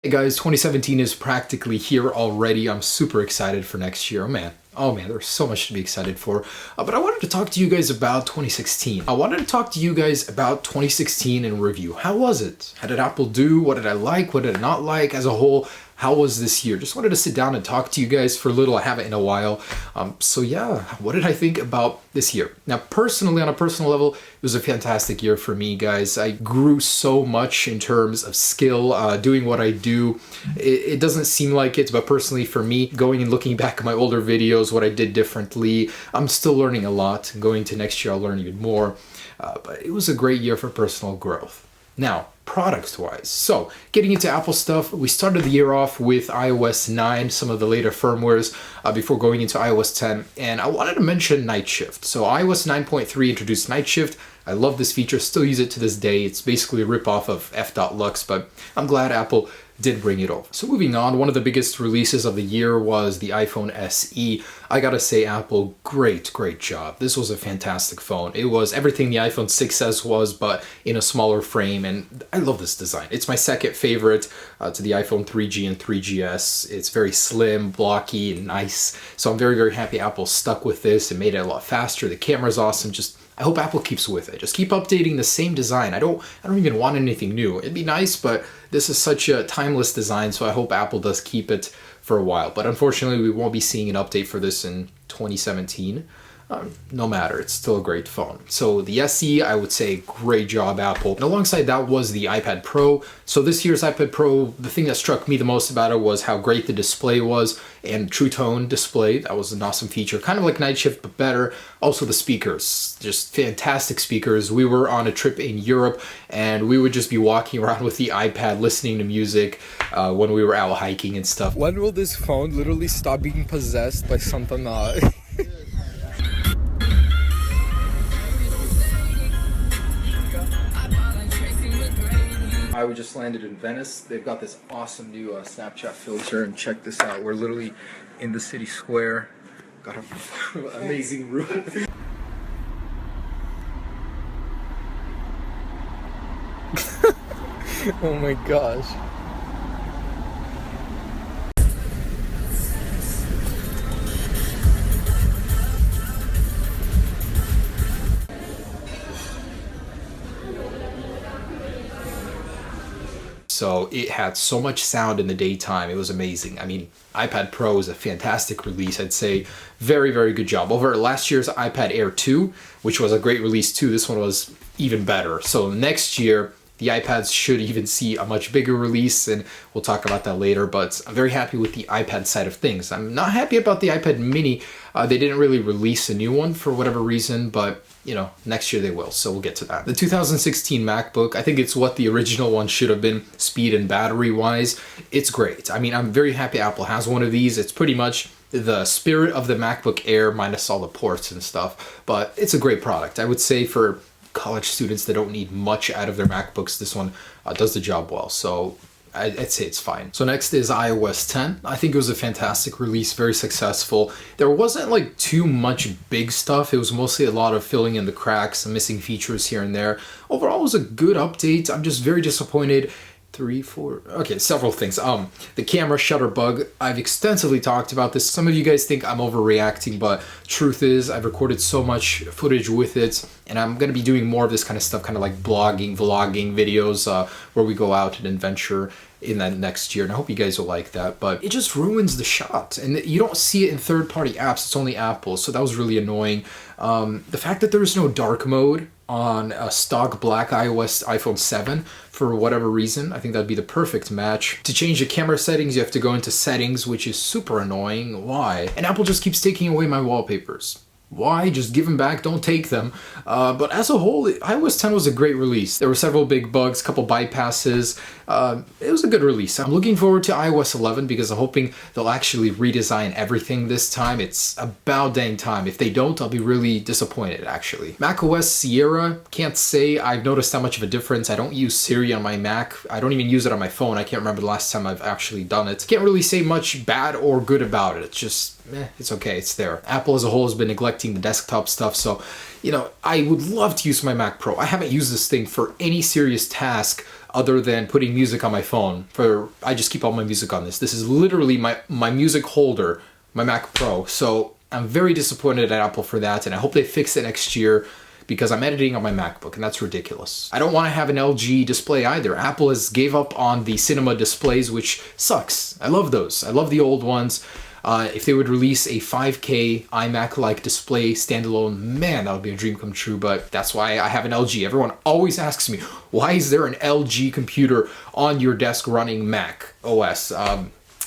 Hey guys, 2017 is practically here already. I'm super excited for next year. Oh man, there's so much to be excited for. But I wanted to talk to you guys about 2016. I wanted to talk to you guys about 2016 in review. How was it? How did Apple do? What did I like? What did I not like? As a whole, how was this year? Just wanted to sit down and talk to you guys for a little. I haven't in a while. So yeah, what did I think about this year? Now, personally, on a personal level, it was a fantastic year for me, guys. I grew so much in terms of skill, doing what I do. It doesn't seem like it, but personally for me, going and looking back at my older videos, what I did differently, I'm still learning a lot. Going to next year, I'll learn even more. But it was a great year for personal growth. Now, product-wise, so getting into Apple stuff, we started the year off with iOS 9, some of the later firmwares, before going into iOS 10, and I wanted to mention Night Shift. So iOS 9.3 introduced Night Shift. I love this feature, still use it to this day. It's basically a ripoff of f.lux, but I'm glad Apple did bring it over. So moving on, one of the biggest releases of the year was the iPhone SE. I gotta say, Apple, great job. This was a fantastic phone. It was everything the iPhone 6s was, but in a smaller frame, and I love this design. It's my second favorite to the iPhone 3G and 3GS. It's very slim, blocky, and nice. So I'm very happy Apple stuck with this and made it a lot faster. The camera's awesome. I hope Apple keeps with it. Just keep updating the same design. I don't even want anything new. It'd be nice, but this is such a timeless design, so I hope Apple does keep it for a while. But unfortunately, we won't be seeing an update for this in 2017. No matter, it's still a great phone. So the SE, I would say, great job, Apple. And alongside that was the iPad Pro. So this year's iPad Pro, the thing that struck me the most about it was how great the display was, and True Tone display. That was an awesome feature, kind of like Night Shift, but better. Also the speakers, just fantastic speakers. We were on a trip in Europe, and we would just be walking around with the iPad, listening to music when we were out hiking and stuff. When will this phone literally stop being possessed by something I just landed in Venice. They've got this awesome new Snapchat filter, and check this out. We're literally in the city square. Got an amazing room. Oh my gosh. So it had so much sound in the daytime. It was amazing. I mean, iPad Pro is a fantastic release. I'd say very good job. Over last year's iPad Air 2, which was a great release too, this one was even better. So next year, the iPads should even see a much bigger release, and we'll talk about that later, but I'm very happy with the iPad side of things. I'm not happy about the iPad mini. They didn't really release a new one for whatever reason, but you know, next year they will, so we'll get to that. The 2016 MacBook, I think it's what the original one should have been, speed and battery wise. It's great. I mean, I'm very happy Apple has one of these. It's pretty much the spirit of the MacBook Air minus all the ports and stuff, but it's a great product. I would say for college students that don't need much out of their MacBooks, this one does the job well. So I'd say it's fine. So next is iOS 10. I think it was a fantastic release, very successful. There wasn't like too much big stuff. It was mostly a lot of filling in the cracks and missing features here and there. Overall, it was a good update. I'm just very disappointed. Several things. The camera shutter bug, I've extensively talked about this. Some of you guys think I'm overreacting, but truth is I've recorded so much footage with it, and I'm going to be doing more of this kind of stuff, kind of like blogging, vlogging videos where we go out and adventure in that next year, and I hope you guys will like that. But it just ruins the shot, and you don't see it in third-party apps. It's only Apple, so that was really annoying. The fact that there is no dark mode on a stock black iOS iPhone 7 for whatever reason, I think that'd be the perfect match. To change the camera settings, you have to go into settings, which is super annoying. Why? And Apple just keeps taking away my wallpapers. Why? Just give them back, don't take them. But as a whole, iOS 10 was a great release. There were several big bugs, couple bypasses. It was a good release. I'm looking forward to iOS 11 because I'm hoping they'll actually redesign everything this time. It's about dang time. If they don't, I'll be really disappointed, actually. macOS Sierra, can't say I've noticed that much of a difference. I don't use Siri on my Mac. I don't even use it on my phone. I can't remember the last time I've actually done it. Can't really say much bad or good about it. It's just, it's okay, it's there. Apple as a whole has been neglecting the desktop stuff, so, you know, I would love to use my Mac Pro. I haven't used this thing for any serious task other than putting music on my phone. I just keep all my music on this. This is literally my music holder, my Mac Pro. So I'm very disappointed at Apple for that, and I hope they fix it next year because I'm editing on my MacBook, and that's ridiculous. I don't want to have an LG display either. Apple has gave up on the cinema displays, which sucks. I love those. I love the old ones. If they would release a 5K iMac-like display standalone, man, that would be a dream come true, but that's why I have an LG. Everyone always asks me, why is there an LG computer on your desk running Mac OS?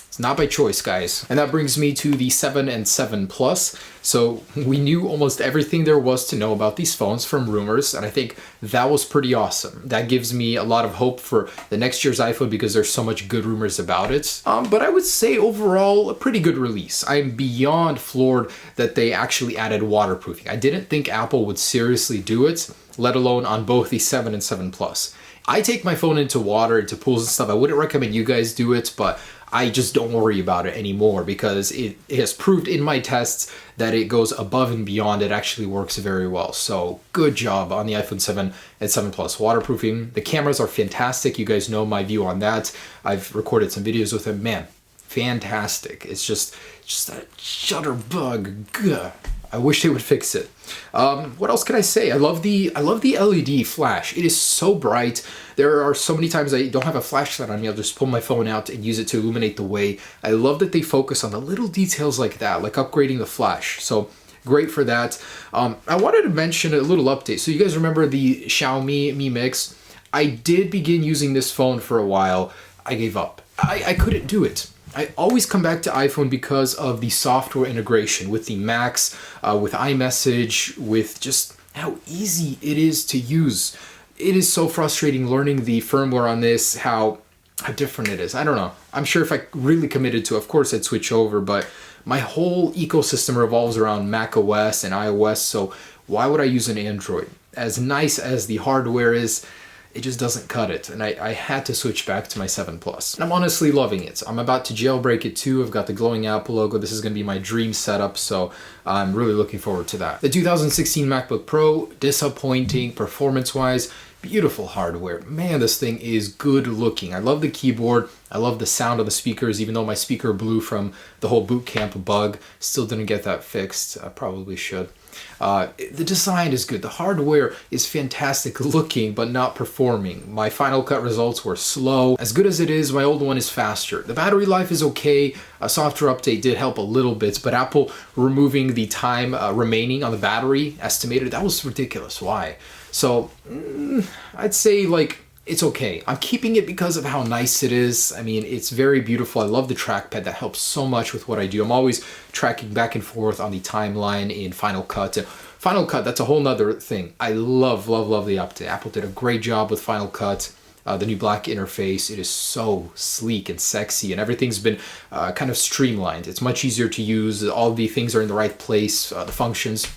It's not by choice, guys. And that brings me to the 7 and 7 Plus. So we knew almost everything there was to know about these phones from rumors, and I think that was pretty awesome. That gives me a lot of hope for the next year's iPhone because there's so much good rumors about it. But I would say overall, a pretty good release. I'm beyond floored that they actually added waterproofing. I didn't think Apple would seriously do it, let alone on both the 7 and 7 Plus. I take my phone into water, into pools and stuff. I wouldn't recommend you guys do it, but I just don't worry about it anymore because it has proved in my tests that it goes above and beyond. It actually works very well. So good job on the iPhone 7 and 7 Plus waterproofing. The cameras are fantastic. You guys know my view on that. I've recorded some videos with them. Man, fantastic. It's just that shutter bug. Gah. I wish they would fix it. What else can I say? I love the LED flash. It is so bright. There are so many times I don't have a flashlight on me. I'll just pull my phone out and use it to illuminate the way. I love that they focus on the little details like that, like upgrading the flash. So great for that. I wanted to mention a little update. So you guys remember the Xiaomi Mi Mix? I did begin using this phone for a while. I gave up. I couldn't do it. I always come back to iPhone because of the software integration with the Macs, with iMessage, with just how easy it is to use. It is so frustrating learning the firmware on this, how different it is. I don't know. I'm sure if I really committed to, of course I'd switch over, but my whole ecosystem revolves around Mac OS and iOS, so why would I use an Android? As nice as the hardware is, it just doesn't cut it, and I had to switch back to my 7 Plus. I'm honestly loving it. I'm about to jailbreak it too. I've got the glowing Apple logo. This is going to be my dream setup, so I'm really looking forward to that. The 2016 MacBook Pro, disappointing performance-wise, beautiful hardware. Man, this thing is good looking. I love the keyboard. I love the sound of the speakers, even though my speaker blew from the whole boot camp bug. Still didn't get that fixed. I probably should. The design is good. The hardware is fantastic looking, but not performing. My Final Cut results were slow. As good as it is, my old one is faster. The battery life is okay. A software update did help a little bit, but Apple removing the time remaining on the battery estimated, that was ridiculous. Why? So I'd say like it's okay. I'm keeping it because of how nice it is. I mean, it's very beautiful. I love the trackpad. That helps so much with what I do. I'm always tracking back and forth on the timeline in Final Cut. Final Cut, that's a whole nother thing. I love the update. Apple did a great job with Final Cut. The new black interface, it is so sleek and sexy, and everything's been kind of streamlined. It's much easier to use. All the things are in the right place, the functions.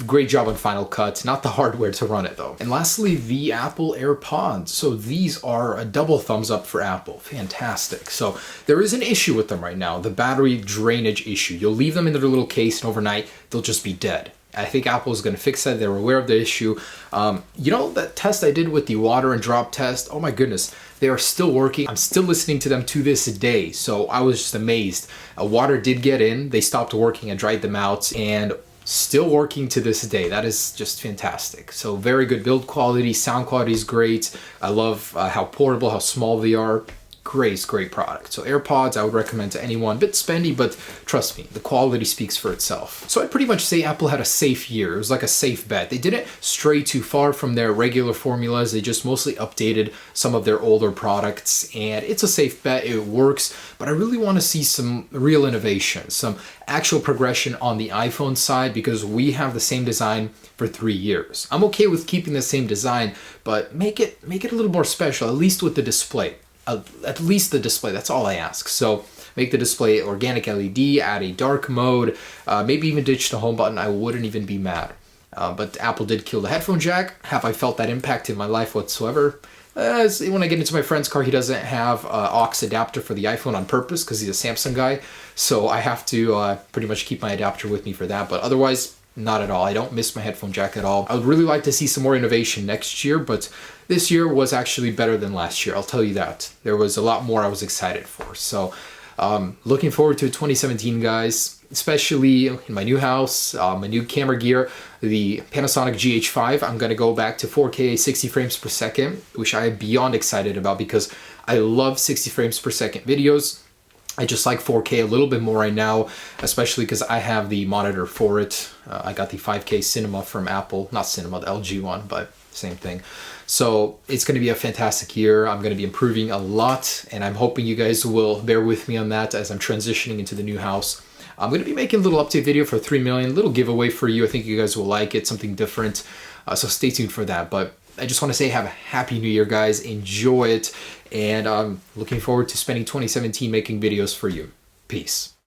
Great job on Final Cut, not the hardware to run it though. And lastly, the Apple AirPods. So these are a double thumbs up for Apple. Fantastic. So there is an issue with them right now, the battery drainage issue. You'll leave them in their little case and overnight, they'll just be dead. I think Apple is going to fix that. They're aware of the issue. You know, that test I did with the water and drop test, oh my goodness, they are still working. I'm still listening to them to this day. So I was just amazed. Water did get in, they stopped working, I dried them out, and still working to this day. That is just fantastic. So very good build quality, sound quality is great. I love how portable, how small they are. Great product. So AirPods, I would recommend to anyone. Bit spendy, but trust me, the quality speaks for itself. So I'd pretty much say Apple had a safe year. It was like a safe bet. They didn't stray too far from their regular formulas. They just mostly updated some of their older products, and it's a safe bet. It works, but I really want to see some real innovation, some actual progression on the iPhone side, because we have the same design for 3 years. I'm okay with keeping the same design, but make it a little more special, at least with the display. At least the display, that's all I ask. So make the display organic LED, add a dark mode, maybe even ditch the home button. I wouldn't even be mad. But Apple did kill the headphone jack. Have I felt that impact in my life whatsoever? When I get into my friend's car, he doesn't have aux adapter for the iPhone on purpose because he's a Samsung guy. So I have to pretty much keep my adapter with me for that. But otherwise, Not at all. I don't miss my headphone jack at all. I would really like to see some more innovation next year, but this year was actually better than last year. I'll tell you that. There was a lot more I was excited for. So looking forward to 2017, guys, especially in my new house, my new camera gear, the Panasonic GH5. I'm going to go back to 4K 60 frames per second, which I am beyond excited about because I love 60 frames per second videos. I just like 4K a little bit more right now, especially because I have the monitor for it. I got the 5K Cinema from Apple, not Cinema, the LG one, but same thing. So it's going to be a fantastic year. I'm going to be improving a lot, and I'm hoping you guys will bear with me on that as I'm transitioning into the new house. I'm going to be making a little update video for 3 million, little giveaway for you. I think you guys will like it, something different. So stay tuned for that. But I just want to say have a happy new year, guys. Enjoy it. And I'm looking forward to spending 2017 making videos for you. Peace.